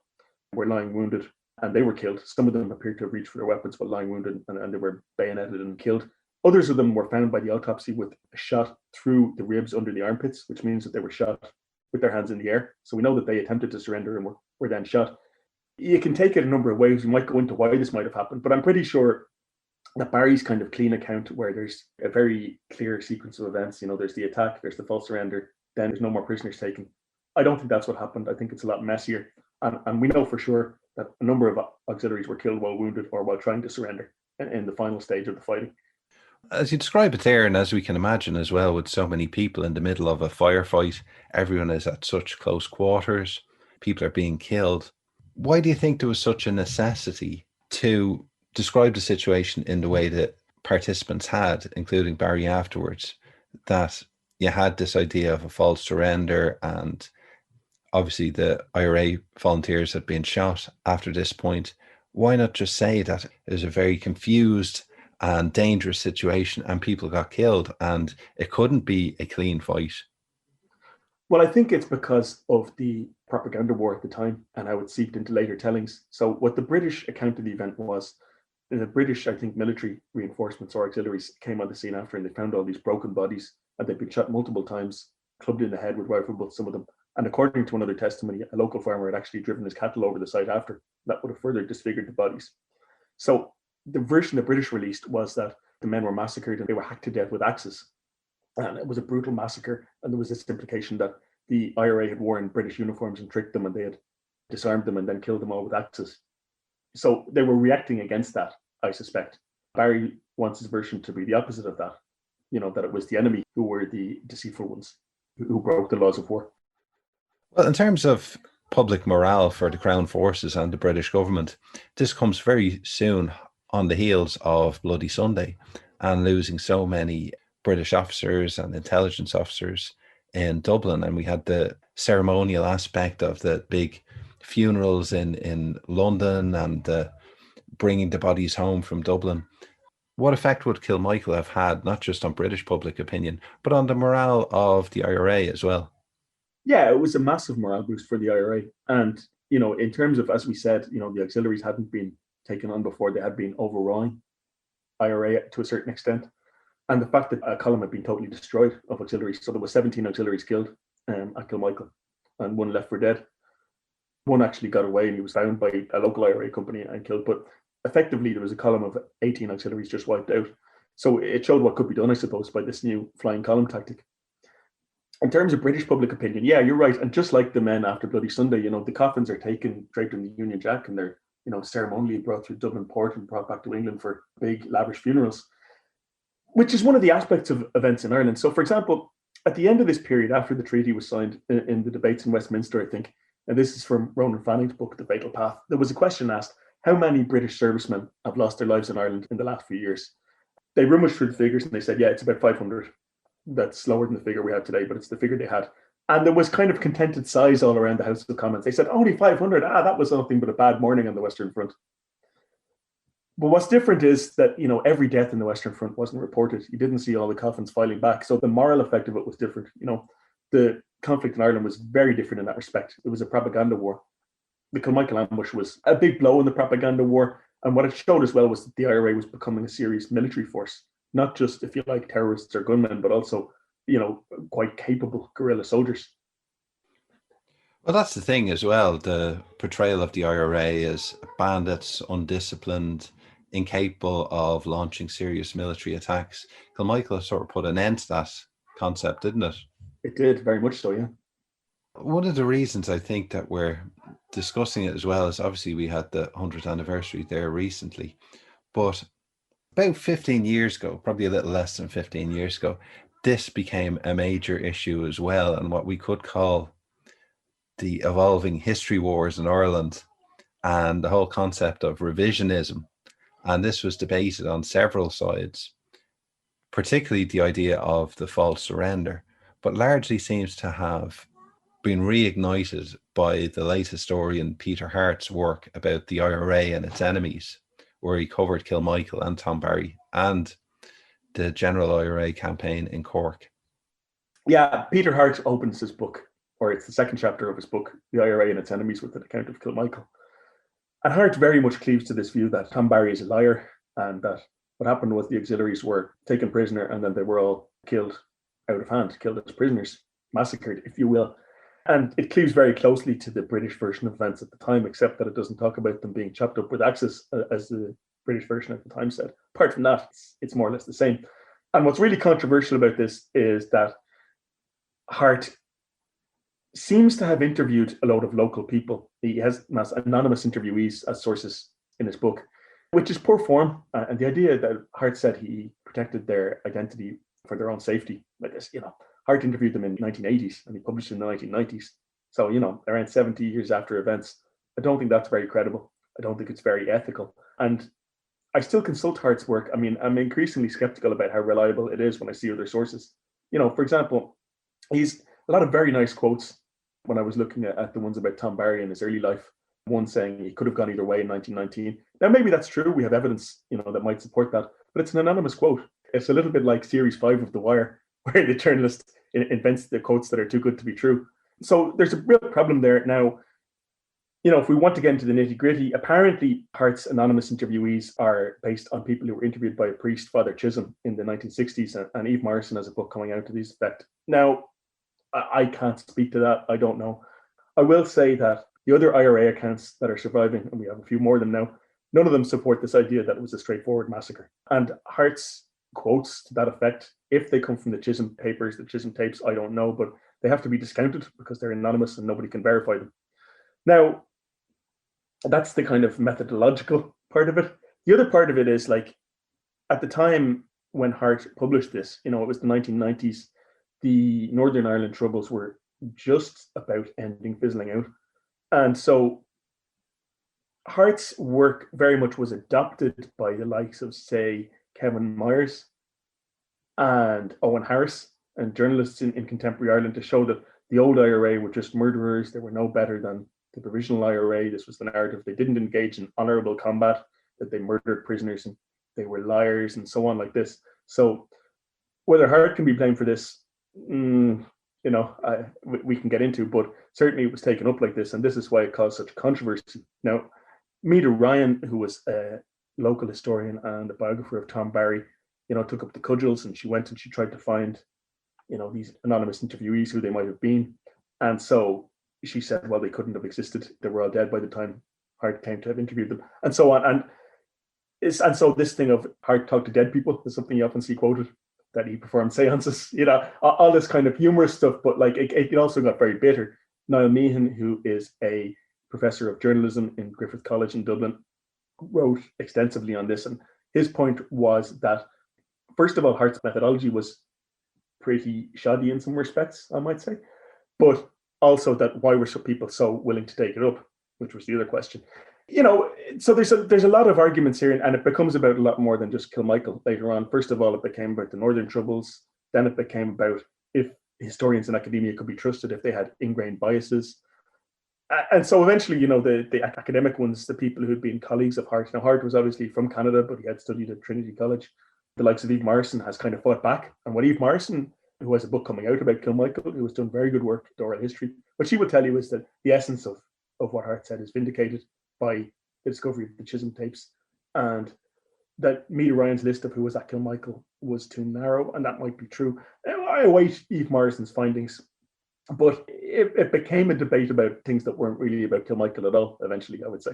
were lying wounded. and they were killed. Some of them appeared to have reached for their weapons while lying wounded, and they were bayoneted and killed. Others of them were found by the autopsy with a shot through the ribs under the armpits, which means that they were shot with their hands in the air. So we know that they attempted to surrender and were then shot. You can take it a number of ways. We might go into why this might have happened, but I'm pretty sure that Barry's kind of clean account, where there's a very clear sequence of events, there's the attack, there's the false surrender, then there's no more prisoners taken. I don't think that's what happened. I think it's a lot messier. And we know for sure that a number of auxiliaries were killed while wounded or while trying to surrender in the final stage of the fighting. As you describe it there, and as we can imagine as well, with so many people in the middle of a firefight, everyone is at such close quarters, people are being killed. Why do you think there was such a necessity to describe the situation in the way that participants had, including Barry afterwards, that you had this idea of a false surrender, and obviously the IRA volunteers had been shot after this point? Why not just say that it was a very confused and dangerous situation and people got killed and it couldn't be a clean fight? Well, I think it's because of the propaganda war at the time and how it seeped into later tellings. So what the British account of the event was, the British, I think, military reinforcements or auxiliaries came on the scene after, and they found all these broken bodies, and they'd been shot multiple times, clubbed in the head with rifle butts, some of them. And according to another testimony, a local farmer had actually driven his cattle over the site after. That would have further disfigured the bodies. So the version the British released was that the men were massacred and they were hacked to death with axes. And it was a brutal massacre. And there was this implication that the IRA had worn British uniforms and tricked them, and they had disarmed them and then killed them all with axes. So they were reacting against that, I suspect. Barry wants his version to be the opposite of that, that it was the enemy who were the deceitful ones, who broke the laws of war. Well, in terms of public morale for the Crown Forces and the British government, this comes very soon on the heels of Bloody Sunday and losing so many British officers and intelligence officers in Dublin. And we had the ceremonial aspect of the big funerals in London and bringing the bodies home from Dublin. What effect would Kilmichael have had, not just on British public opinion, but on the morale of the IRA as well? Yeah, it was a massive morale boost for the IRA. And, in terms of, as we said, the auxiliaries hadn't been taken on before. They had been overawing IRA to a certain extent. And the fact that a column had been totally destroyed of auxiliaries. So there were 17 auxiliaries killed at Kilmichael, and one left for dead. One actually got away and he was found by a local IRA company and killed. But effectively, there was a column of 18 auxiliaries just wiped out. So it showed what could be done, I suppose, by this new flying column tactic. In terms of British public opinion, yeah, you're right. And just like the men after Bloody Sunday, the coffins are taken, draped in the Union Jack, and they're, ceremonially brought through Dublin port and brought back to England for big, lavish funerals, which is one of the aspects of events in Ireland. So, for example, at the end of this period, after the treaty was signed in the debates in Westminster, I think, and this is from Ronan Fanning's book, The Fatal Path, there was a question asked, how many British servicemen have lost their lives in Ireland in the last few years? They rummaged through the figures and they said, yeah, it's about 500. That's lower than the figure we have today, but it's the figure they had. And there was kind of contented sighs all around the House of Commons. They said, only 500. That was nothing but a bad morning on the Western Front. But what's different is that, every death in the Western Front wasn't reported. You didn't see all the coffins filing back. So the moral effect of it was different. The conflict in Ireland was very different in that respect. It was a propaganda war. The Kilmichael Ambush was a big blow in the propaganda war. And what it showed as well was that the IRA was becoming a serious military force, not just, if you like, terrorists or gunmen, but also, quite capable guerrilla soldiers. Well, that's the thing as well. The portrayal of the IRA as bandits, undisciplined, incapable of launching serious military attacks. Kilmichael sort of put an end to that concept, didn't it? It did, very much so, yeah. One of the reasons I think that we're discussing it as well is obviously we had the 100th anniversary there recently, but about 15 years ago, probably a little less than 15 years ago, this became a major issue as well, and what we could call the evolving history wars in Ireland and the whole concept of revisionism. And this was debated on several sides, particularly the idea of the false surrender, but largely seems to have been reignited by the late historian Peter Hart's work about the IRA and its enemies, where he covered Kilmichael and Tom Barry and the General IRA campaign in Cork. Yeah, Peter Hart opens his book, or it's the second chapter of his book, The IRA and Its Enemies, with an account of Kilmichael. And Hart very much cleaves to this view that Tom Barry is a liar, and that what happened was the Auxiliaries were taken prisoner and then they were all killed out of hand, killed as prisoners, massacred, if you will. And it cleaves very closely to the British version of events at the time, except that it doesn't talk about them being chopped up with axes, as the British version at the time said. Apart from that, it's more or less the same. And what's really controversial about this is that Hart seems to have interviewed a load of local people. He has anonymous interviewees as sources in his book, which is poor form. And the idea that Hart said he protected their identity for their own safety, like this, Hart interviewed them in the 1980s and he published in the 1990s. So, around 70 years after events. I don't think that's very credible. I don't think it's very ethical. And I still consult Hart's work. I mean, I'm increasingly skeptical about how reliable it is when I see other sources. For example, he's a lot of very nice quotes when I was looking at the ones about Tom Barry in his early life. One saying he could have gone either way in 1919. Now, maybe that's true. We have evidence, that might support that. But it's an anonymous quote. It's a little bit like Series 5 of The Wire, where the journalist invents the quotes that are too good to be true. So there's a real problem there. Now, if we want to get into the nitty gritty, apparently Hart's anonymous interviewees are based on people who were interviewed by a priest, Father Chisholm, in the 1960s, and Eve Morrison has a book coming out to this effect. Now, I can't speak to that. I don't know. I will say that the other IRA accounts that are surviving, and we have a few more of them now, none of them support this idea that it was a straightforward massacre. And Hart's quotes to that effect, if they come from the Chisholm papers, the Chisholm tapes, I don't know, but they have to be discounted because they're anonymous and nobody can verify them. Now, that's the kind of methodological part of it. The other part of it is, like, at the time when Hart published this, it was the 1990s, the Northern Ireland troubles were just about ending, fizzling out. And so Hart's work very much was adopted by the likes of, say, Kevin Myers and Owen Harris and journalists in contemporary Ireland to show that the old IRA were just murderers. They were no better than the provisional IRA. This was the narrative. They didn't engage in honorable combat, that they murdered prisoners and they were liars and so on like this. So whether Hart can be blamed for this, we can get into, but certainly it was taken up like this, and this is why it caused such controversy. Now, Meada Ryan, who was a local historian and a biographer of Tom Barry, took up the cudgels, and she went and she tried to find, these anonymous interviewees, who they might have been. And so she said, well, they couldn't have existed. They were all dead by the time Hart came to have interviewed them, and so on. And so this thing of Hart talked to dead people is something you often see quoted, that he performed seances, all this kind of humorous stuff. But like it also got very bitter. Niall Meehan, who is a professor of journalism in Griffith College in Dublin, wrote extensively on this. And his point was that, first of all, Hart's methodology was pretty shoddy in some respects, I might say, but also that why were some people so willing to take it up, which was the other question. So there's a lot of arguments here, and it becomes about a lot more than just Kilmichael later on. First of all, it became about the Northern Troubles. Then it became about if historians in academia could be trusted, if they had ingrained biases. And so eventually, the academic ones, the people who'd been colleagues of Hart. Now, Hart was obviously from Canada, but he had studied at Trinity College. The likes of Eve Morrison has kind of fought back. And what Eve Morrison, who has a book coming out about Kilmichael, who has done very good work at oral history, what she would tell you is that the essence of what Hart said is vindicated by the discovery of the Chisholm tapes, and that Meada Ryan's list of who was at Kilmichael was too narrow, and that might be true. I await Eve Morrison's findings, but it became a debate about things that weren't really about Kilmichael at all, eventually, I would say.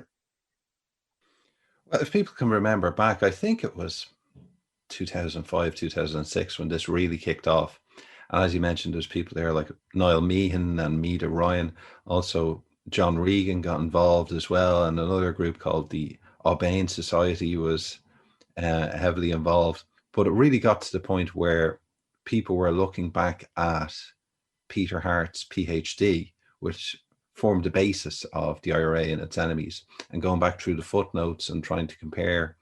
Well, if people can remember back, I think it was 2005, 2006 when this really kicked off. And as you mentioned, there's people there like Niall Meehan and Meada Ryan. Also, John Regan got involved as well, and another group called the Aubain Society was heavily involved. But it really got to the point where people were looking back at Peter Hart's PhD, which formed the basis of the IRA and its enemies, and going back through the footnotes and trying to compare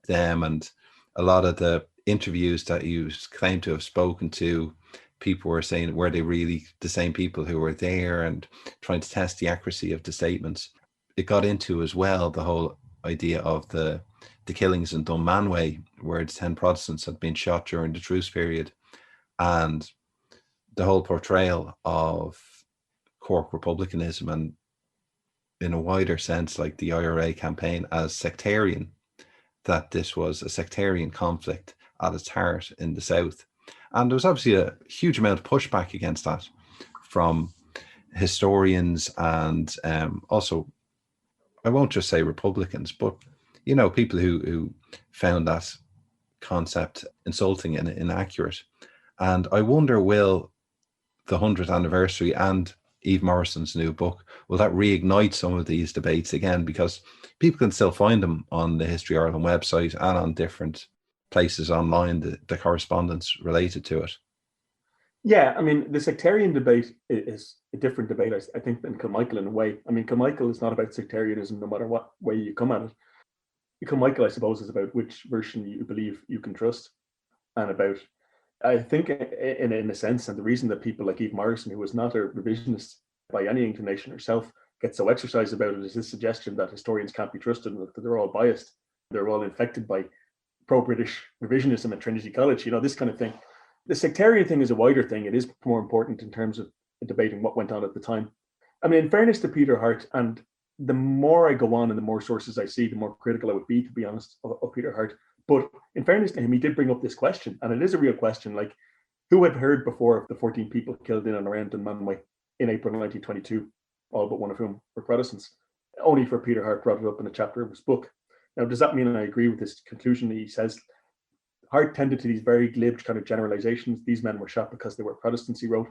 them. And a lot of the interviews that you claim to have spoken to, people were saying, were they really the same people who were there, and trying to test the accuracy of the statements. It got into as well the whole idea of the killings in Dunmanway, where the 10 Protestants had been shot during the truce period, and the whole portrayal of Cork republicanism and in a wider sense, like the IRA campaign, as sectarian, that this was a sectarian conflict at its heart in the South. And there was obviously a huge amount of pushback against that from historians and also, I won't just say Republicans, but, you know, people who found that concept insulting and inaccurate. And I wonder, will the 100th anniversary and Eve Morrison's new book, will that reignite some of these debates again? Because people can still find them on the History Ireland website and on different places online, the correspondence related to it. Yeah, I mean, the sectarian debate is a different debate, I think, than Kilmichael in a way. I mean, Kilmichael is not about sectarianism, no matter what way you come at it. Kilmichael, I suppose, is about which version you believe you can trust, and about, I think, in a sense, and the reason that people like Eve Morrison, who was not a revisionist by any inclination herself, get so exercised about it, is this suggestion that historians can't be trusted and that they're all biased, they're all infected by pro-British revisionism at Trinity College, you know, this kind of thing. The sectarian thing is a wider thing. It is more important in terms of debating what went on at the time. I mean, in fairness to Peter Hart, and the more I go on and the more sources I see, the more critical I would be, to be honest, of Peter Hart. But in fairness to him, he did bring up this question, and it is a real question. Like, who had heard before of the 14 people killed in and around Dunmanway in April 1922, all but one of whom were Protestants? Only for Peter Hart brought it up in a chapter of his book. Now, does that mean I agree with this conclusion that he says? Hart tended to these very glib kind of generalizations. These men were shot because they were Protestants, he wrote.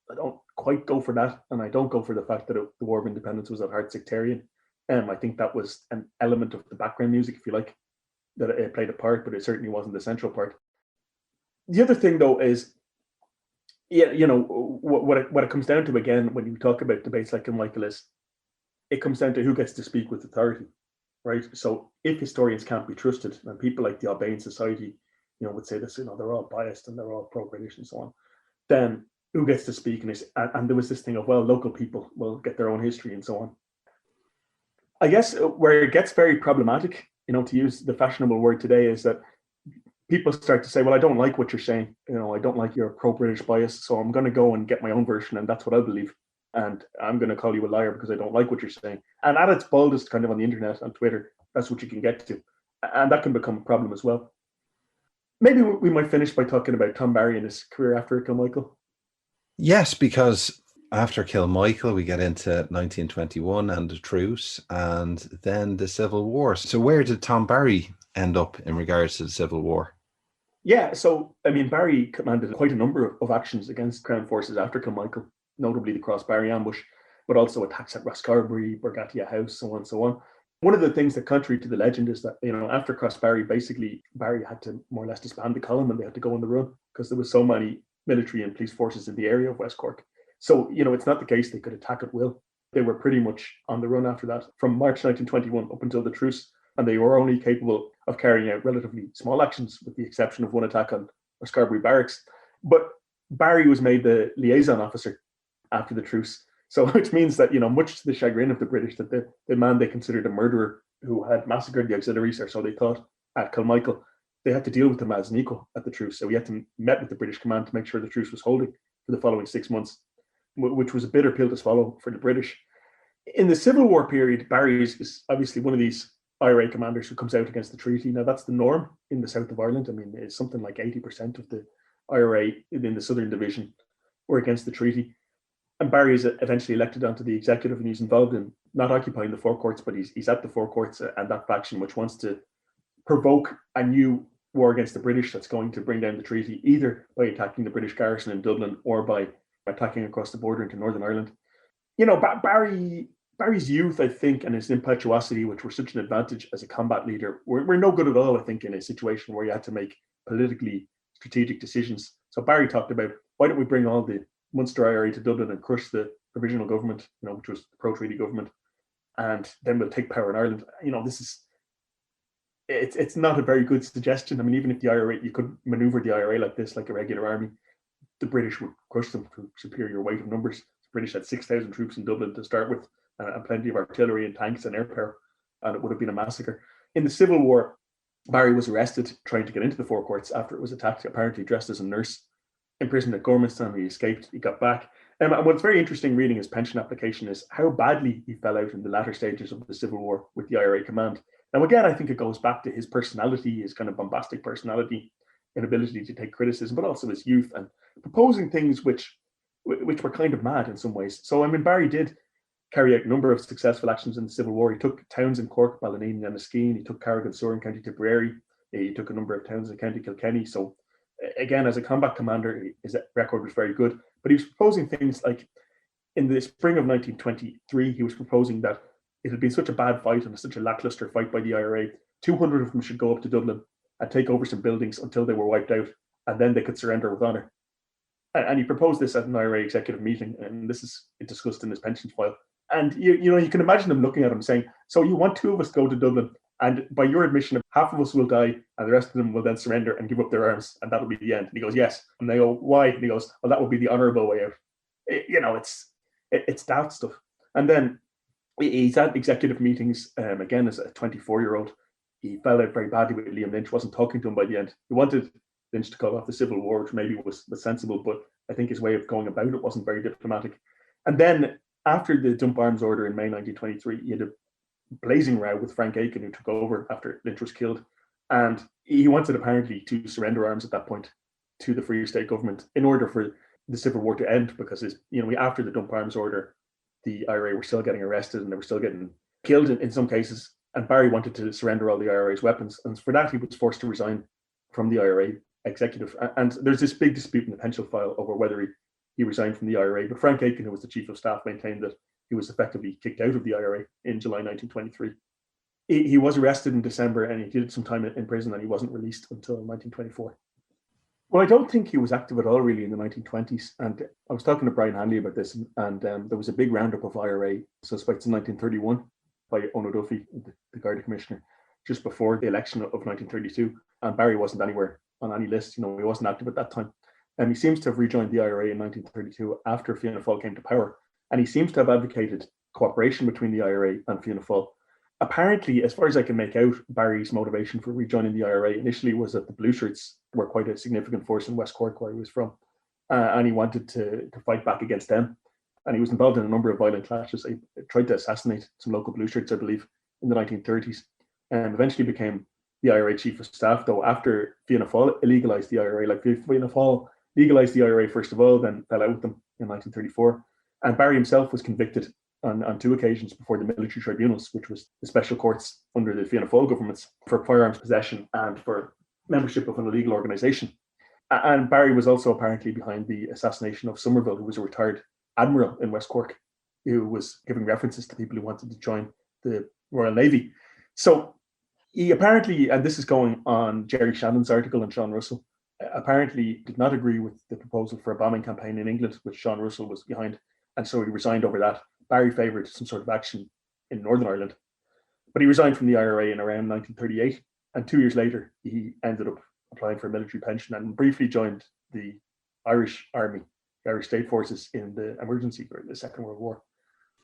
I don't quite go for that, and I don't go for the fact that the War of Independence was at heart sectarian. I think that was an element of the background music, if you like, that it played a part, but it certainly wasn't the central part. The other thing, though, is, yeah, you know, what it comes down to, again, when you talk about debates like Kilmichael, is it comes down to who gets to speak with authority, right? So if historians can't be trusted, and people like the Albanian Society, you know, would say this, you know, they're all biased and they're all pro-British and so on, then who gets to speak? And there was this thing of, well, local people will get their own history and so on. I guess where it gets very problematic, you know, to use the fashionable word today, is that people start to say, well, I don't like what you're saying. You know, I don't like your pro-British bias, so I'm going to go and get my own version, and that's what I believe. And I'm going to call you a liar because I don't like what you're saying. And at its boldest, kind of on the internet, on Twitter, that's what you can get to. And that can become a problem as well. Maybe we might finish by talking about Tom Barry and his career after Kilmichael. Yes, because after Kilmichael, we get into 1921 and the truce, and then the Civil War. So where did Tom Barry end up in regards to the Civil War? Yeah, so, I mean, Barry commanded quite a number of actions against Crown forces after Kilmichael, notably the Crossbarry ambush, but also attacks at Roscarbery, Borgatia House, so on and so on. One of the things that, contrary to the legend, is that, you know, after Crossbarry, basically, Barry had to more or less disband the column, and they had to go on the run because there was so many military and police forces in the area of West Cork. So, you know, it's not the case they could attack at will. They were pretty much on the run after that, from March 1921 up until the truce, and they were only capable of carrying out relatively small actions, with the exception of one attack on Roscarbery Barracks. But Barry was made the liaison officer after the truce. So, which means that, you know, much to the chagrin of the British, that the man they considered a murderer who had massacred the Auxiliaries, or so they thought, at Kilmichael, they had to deal with him as an equal at the truce. So he had to meet with the British command to make sure the truce was holding for the following 6 months, which was a bitter pill to swallow for the British. In the Civil War period, Barry is obviously one of these IRA commanders who comes out against the treaty. Now, that's the norm in the south of Ireland. I mean, it's something like 80% of the IRA in the Southern Division were against the treaty. And Barry is eventually elected onto the executive, and he's involved in not occupying the forecourts, but he's at the forecourts and that faction which wants to provoke a new war against the British that's going to bring down the treaty, either by attacking the British garrison in Dublin or by attacking across the border into Northern Ireland. You know, Barry's youth, I think, and his impetuosity, which were such an advantage as a combat leader, were no good at all, I think, in a situation where you had to make politically strategic decisions. So Barry talked about, why don't we bring all the Munster IRA to Dublin and crush the provisional government, you know, which was the pro-treaty government, and then we'll take power in Ireland. You know, it's not a very good suggestion. I mean, even if the IRA, you could maneuver the IRA like this, like a regular army, the British would crush them through superior weight of numbers. The British had 6,000 troops in Dublin to start with, and plenty of artillery and tanks and air power, and it would have been a massacre. In the Civil War, Barry was arrested trying to get into the forecourts after it was attacked, apparently dressed as a nurse. Imprisoned at Gormanston, he escaped, he got back, And what's very interesting reading his pension application is how badly he fell out in the latter stages of the Civil War with the IRA command. Now, again, I think it goes back to his personality, his kind of bombastic personality, inability to take criticism, but also his youth and proposing things which were kind of mad in some ways. So, I mean, Barry did carry out a number of successful actions in the Civil War. He took towns in Cork, Ballineen and Enniskeane. He took Carrigan-Sur in County Tipperary. He took a number of towns in County Kilkenny. So, again, as a combat commander, his record was very good. But he was proposing things like, in the spring of 1923, he was proposing that it had been such a bad fight and such a lackluster fight by the IRA, 200 of them should go up to Dublin and take over some buildings until they were wiped out, and then they could surrender with honour. And he proposed this at an IRA executive meeting, and this is discussed in his pension file. And you can imagine them looking at him saying, so you want 2 of us to go to Dublin, and by your admission, half of us will die, and the rest of them will then surrender and give up their arms, and that'll be the end. And he goes, yes. And they go, why? And he goes, well, that would be the honourable way out. It's that stuff. And then he's at executive meetings, again, as a 24-year-old. He fell out very badly with Liam Lynch, wasn't talking to him by the end. He wanted Lynch to call off the Civil War, which maybe was sensible, but I think his way of going about it wasn't very diplomatic. And then after the dump arms order in May 1923, he had a blazing row with Frank Aiken, who took over after Lynch was killed. And he wanted apparently to surrender arms at that point to the Free State government in order for the Civil War to end, because after the dump arms order, the IRA were still getting arrested and they were still getting killed in some cases. And Barry wanted to surrender all the IRA's weapons. And for that, he was forced to resign from the IRA executive. And there's this big dispute in the pension file over whether he resigned from the IRA. But Frank Aiken, who was the chief of staff, maintained that he was effectively kicked out of the IRA in July 1923. He was arrested in December and he did some time in prison, and he wasn't released until 1924. Well, I don't think he was active at all really in the 1920s. And I was talking to Brian Hanley about this, and there was a big roundup of IRA suspects in 1931 by Ono Duffy, the Garda Commissioner, just before the election of 1932. And Barry wasn't anywhere on any list. He wasn't active at that time. And he seems to have rejoined the IRA in 1932 after Fianna Fáil came to power. And he seems to have advocated cooperation between the IRA and Fianna Fáil. Apparently, as far as I can make out, Barry's motivation for rejoining the IRA initially was that the Blue Shirts were quite a significant force in West Cork, where he was from, and he wanted to fight back against them. And he was involved in a number of violent clashes. He tried to assassinate some local Blue Shirts, I believe, in the 1930s, and eventually became the IRA chief of staff, though after Fianna Fáil illegalised the IRA. Like Fianna Fáil legalised the IRA first of all, then fell out with them in 1934. And Barry himself was convicted on 2 occasions before the military tribunals, which was the special courts under the Fianna Fáil governments, for firearms possession and for membership of an illegal organisation. And Barry was also apparently behind the assassination of Somerville, who was a retired admiral in West Cork, who was giving references to people who wanted to join the Royal Navy. So he apparently, and this is going on Jerry Shannon's article and Sean Russell, apparently did not agree with the proposal for a bombing campaign in England, which Sean Russell was behind. And so he resigned over that. Barry favoured some sort of action in Northern Ireland. But he resigned from the IRA in around 1938. And 2 years later, he ended up applying for a military pension and briefly joined the Irish Army, the Irish State Forces, in the emergency during the Second World War.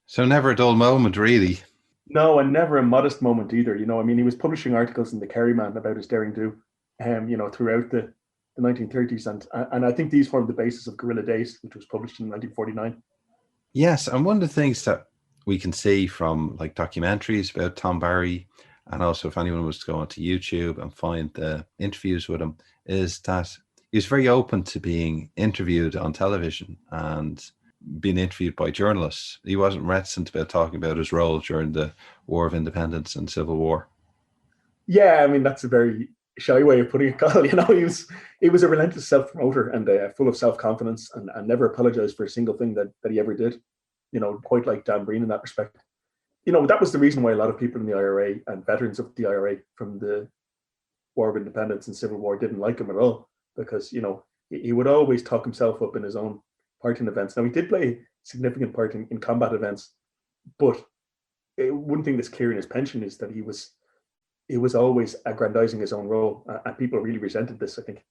So never a dull moment, really. No, and never a modest moment either. He was publishing articles in the Kerryman about his daring do, throughout the 1930s. And I think these formed the basis of Guerrilla Days, which was published in 1949. Yes, and one of the things that we can see from like documentaries about Tom Barry, and also if anyone was to go onto YouTube and find the interviews with him, is that he was very open to being interviewed on television and being interviewed by journalists. He wasn't reticent about talking about his role during the War of Independence and Civil War. Yeah, I mean, that's a very shy way of putting it, Carl. He was a relentless self-promoter and full of self-confidence, and never apologized for a single thing that he ever did. Quite like Dan Breen in that respect. That was the reason why a lot of people in the IRA and veterans of the IRA from the War of Independence and Civil War didn't like him at all, because he would always talk himself up in his own part in events. Now, he did play a significant part in combat events, but one thing that's clear in his pension is that he was always aggrandizing his own role, and people really resented this, I think.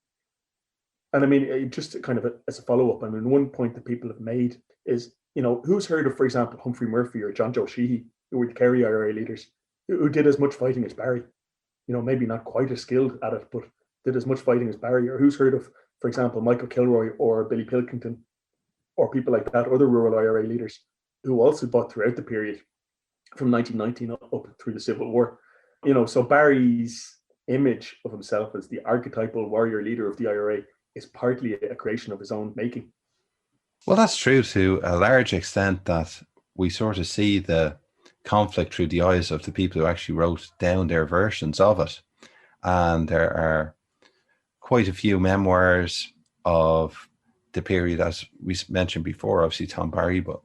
And I mean, just kind of as a follow-up, I mean, one point that people have made is, who's heard of, for example, Humphrey Murphy or John Joe Sheehy, who were the Kerry IRA leaders, who did as much fighting as Barry? Maybe not quite as skilled at it, but did as much fighting as Barry. Or who's heard of, for example, Michael Kilroy or Billy Pilkington, or people like that, other rural IRA leaders who also fought throughout the period from 1919 up through the Civil War. So Barry's image of himself as the archetypal warrior leader of the IRA is partly a creation of his own making. Well, that's true to a large extent, that we sort of see the conflict through the eyes of the people who actually wrote down their versions of it. And there are quite a few memoirs of the period, as we mentioned before, obviously Tom Barry, but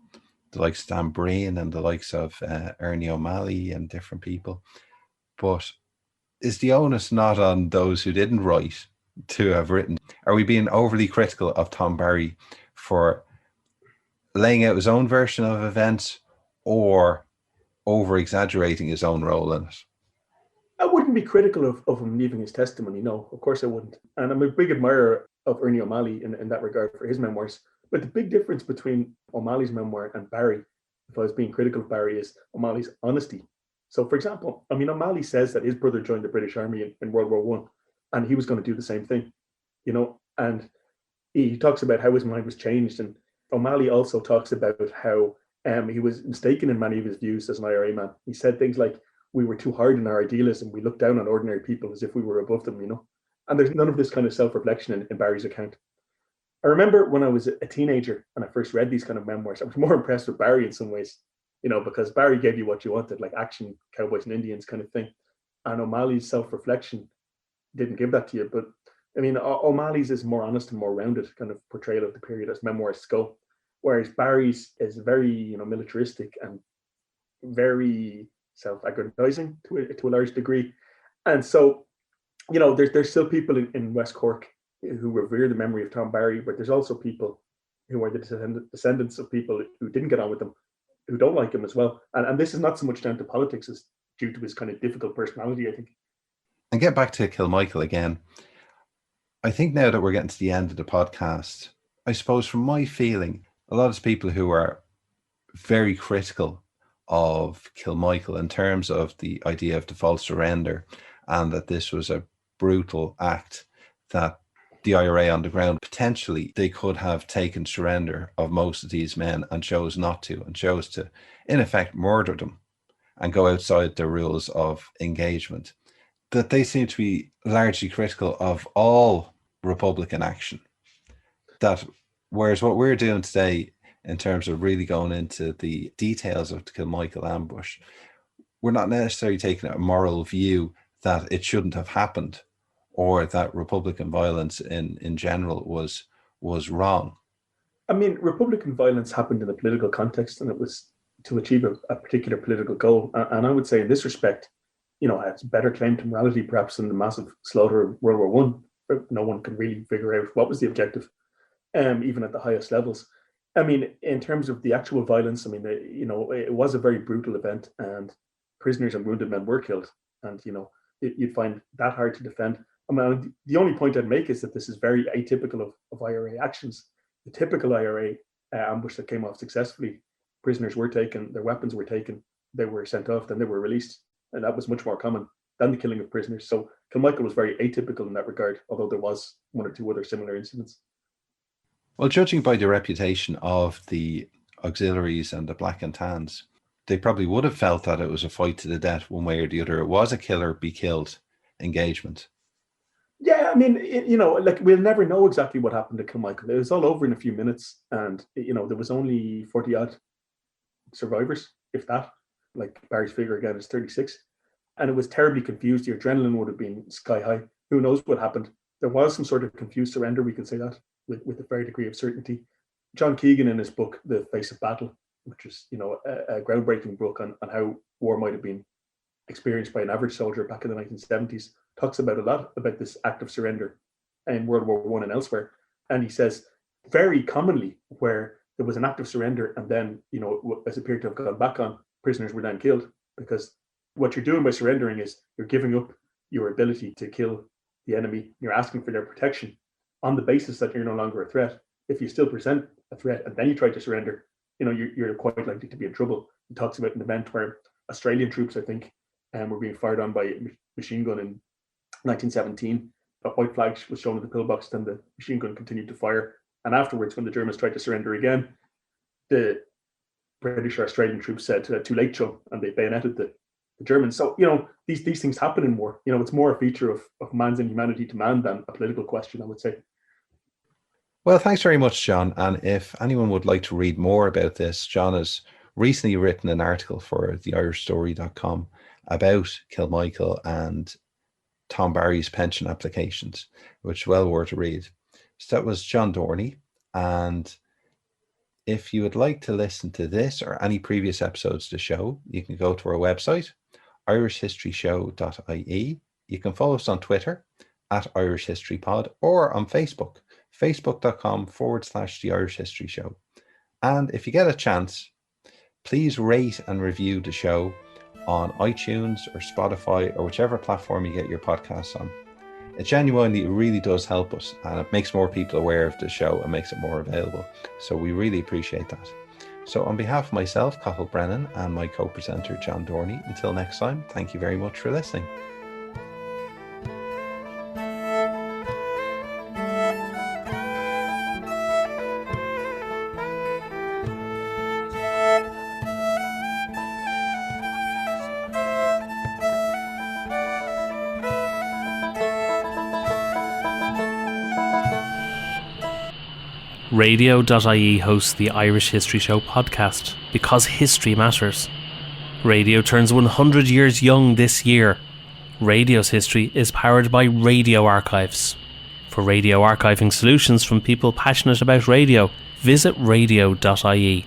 the likes of Dan Breen and the likes of Ernie O'Malley and different people. But is the onus not on those who didn't write to have written? Are we being overly critical of Tom Barry for laying out his own version of events, or over exaggerating his own role in it? I wouldn't be critical of him leaving his testimony. No, of course I wouldn't. And I'm a big admirer of Ernie O'Malley in that regard for his memoirs. But the big difference between O'Malley's memoir and Barry, if I was being critical of Barry, is O'Malley's honesty. So, for example, O'Malley says that his brother joined the British Army in World War One, and he was going to do the same thing, and he talks about how his mind was changed. And O'Malley also talks about how he was mistaken in many of his views as an IRA man. He said things like, we were too hard in our idealism. We looked down on ordinary people as if we were above them, And there's none of this kind of self-reflection in Barry's account. I remember when I was a teenager and I first read these kind of memoirs, I was more impressed with Barry in some ways, because Barry gave you what you wanted, like action, cowboys and Indians kind of thing. And O'Malley's self-reflection didn't give that to you. But O'Malley's is more honest and more rounded kind of portrayal of the period as memoirists go, whereas Barry's is very, militaristic and very self-aggrandizing to a large degree. And so, there's still people in West Cork who revere the memory of Tom Barry, but there's also people who are the descendants of people who didn't get on with him, who don't like him as well. And this is not so much down to politics as due to his kind of difficult personality, I think. And get back to Kilmichael again. I think now that we're getting to the end of the podcast, I suppose from my feeling, a lot of people who are very critical of Kilmichael in terms of the idea of the false surrender, and that this was a brutal act, that the IRA on the ground, potentially they could have taken surrender of most of these men and chose not to, and chose to, in effect, murder them and go outside the rules of engagement. That they seem to be largely critical of all Republican action. That whereas what we're doing today, in terms of really going into the details of the Kilmichael ambush, we're not necessarily taking a moral view that it shouldn't have happened, or that Republican violence in general was wrong. Republican violence happened in a political context, and it was to achieve a particular political goal. And I would say in this respect, it's a better claim to morality perhaps than the massive slaughter of World War One. No one can really figure out what was the objective, even at the highest levels. In terms of the actual violence, it was a very brutal event, and prisoners and wounded men were killed. And, you'd find that hard to defend. The only point I'd make is that this is very atypical of IRA actions. The typical IRA ambush that came off successfully, prisoners were taken, their weapons were taken, they were sent off, then they were released. And that was much more common than the killing of prisoners. So Kilmichael was very atypical in that regard, although there was one or two other similar incidents. Well, judging by the reputation of the Auxiliaries and the Black and Tans, they probably would have felt that it was a fight to the death one way or the other. It was a killer be killed engagement. Yeah, we'll never know exactly what happened to Kilmichael. It was all over in a few minutes, and there was only 40 odd survivors, if that. Like Barry's figure again is 36, and it was terribly confused. The adrenaline would have been sky high. Who knows what happened? There was some sort of confused surrender, we can say that with a fair degree of certainty. John Keegan, in his book The Face of Battle, which is a groundbreaking book on how war might have been experienced by an average soldier back in the 1970s, talks about a lot about this act of surrender in World War One and elsewhere. And he says very commonly where there was an act of surrender and then as appeared to have gone back on, prisoners were then killed, because what you're doing by surrendering is you're giving up your ability to kill the enemy. You're asking for their protection on the basis that you're no longer a threat. If you still present a threat and then you try to surrender, you're quite likely to be in trouble. He talks about an event where Australian troops, I think, were being fired on by a machine gun in 1917. A white flag was shown in the pillbox, then the machine gun continued to fire. And afterwards, when the Germans tried to surrender again, the British or Australian troops said, too late, chum, and they bayoneted the Germans. So, these things happen in war. It's more a feature of man's inhumanity to man than a political question, I would say. Well, thanks very much, John. And if anyone would like to read more about this, John has recently written an article for theirishstory.com about Kilmichael and Tom Barry's pension applications, which is well worth a read. So that was John Dorney. And if you would like to listen to this or any previous episodes of the show, you can go to our website, irishhistoryshow.ie. You can follow us on Twitter @IrishHistoryPod or on Facebook, facebook.com/The Irish History Show. And if you get a chance, please rate and review the show on iTunes or Spotify or whichever platform you get your podcasts on. It genuinely really does help us, and it makes more people aware of the show and makes it more available. So we really appreciate that. So on behalf of myself, Cathal Brennan, and my co-presenter, John Dorney, until next time, thank you very much for listening. Radio.ie hosts the Irish History Show podcast because history matters. Radio turns 100 years young this year. Radio's history is powered by radio archives. For radio archiving solutions from people passionate about radio, visit radio.ie.